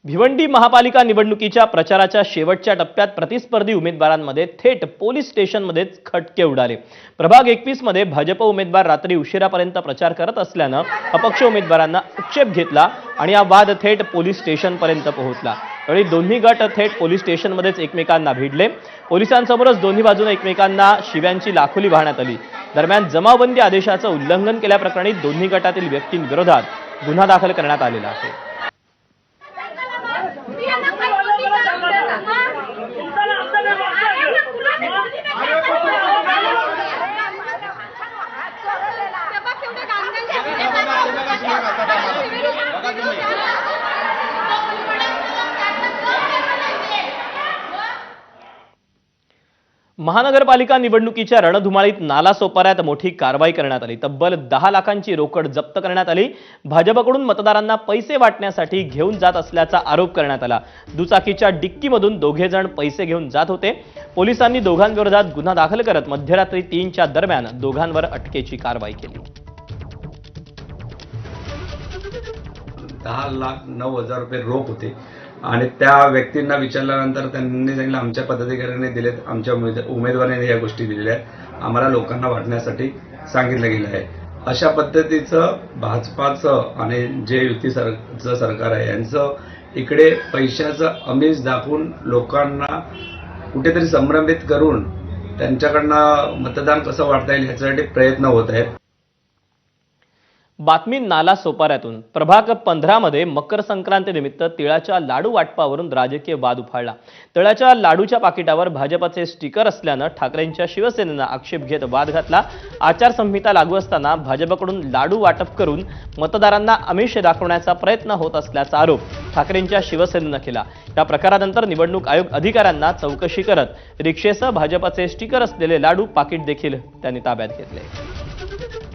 भिवंडी महापालिका निवडणुकीच्या प्रचाराच्या शेवटच्या टप्प्यात प्रतिस्पर्धी उमेदवारांमध्ये थेट पोलीस स्टेशनमध्येच खटके उडाले। प्रभाग 21 मध्ये भाजप उमेदवार रात्री उशिरापर्यंत प्रचार करत असल्यानं अपक्ष उमेदवारांना आक्षेप घेतला आणि हा वाद थेट पोलीस स्टेशनपर्यंत पोहोचला। यावेळी दोन्ही गट थेट पोलीस स्टेशनमध्येच एकमेकांना भिडले। पोलिसांसमोरच दोन्ही बाजूने एकमेकांना शिव्यांची लाखोली वाहण्यात आली। दरम्यान जमावबंदी आदेशाचं उल्लंघन केल्याप्रकरणी दोन्ही गटातील व्यक्तींविरोधात गुन्हा दाखल करण्यात आलेला आहे। महानगरपालिका निवडणुकीच्या रणधुमाळीत नालासोपाऱ्यात मोठी कारवाई करण्यात आली। तब्बल 10 लाखांची रोकड जप्त करण्यात आली। भाजपकडून मतदारांना पैसे वाटण्यासाठी घेऊन जात असल्याचा आरोप करण्यात आला। दुचाकीच्या डिक्कीमधून दोघे जण पैसे घेऊन जात होते। पोलिसांनी दोघांविरोधात गुन्हा दाखल करत मध्यरात्री 3च्या दरम्यान दोघांवर अटकेची कारवाई केली। 10,09,000 रुपये रोख होते आणि त्या व्यक्तींना विचारल्यानंतर त्यांनी सांगितलं आमच्या पदाधिकाऱ्यांनी दिलेत, आमच्या उमेदवारांनी या गोष्टी दिलेल्या आहेत, आम्हाला लोकांना वाटण्यासाठी सांगितलं गेलं आहे। अशा पद्धतीचं भाजपाचं आणि जे युती सरकार आहे यांचं इकडे पैशाचं आमिष दाखवून लोकांना कुठेतरी संभ्रमित करून त्यांच्याकडनं मतदान कसं वाढता येईल याच्यासाठी प्रयत्न होत आहेत। बातमी नालासोपाऱ्यातून प्रभाग 15 मध्ये मकर संक्रांतीनिमित्त तिळाच्या लाडू वाटपावरून राजकीय वाद उफाळला। तिळाच्या लाडूच्या पाकिटावर भाजपचे स्टिकर असल्यानं ठाकरेंच्या शिवसेनेनं आक्षेप घेत वाद घातला। आचारसंहिता लागू असताना भाजपकडून लाडू वाटप करून मतदारांना आमिष दाखवण्याचा प्रयत्न होत असल्याचा आरोप ठाकरेंच्या शिवसेनेनं केला। या प्रकारानंतर निवडणूक आयोग अधिकाऱ्यांना चौकशी करत रिक्षेसह भाजपचे स्टिकर असलेले लाडू पाकिट देखील त्यांनी ताब्यात घेतले।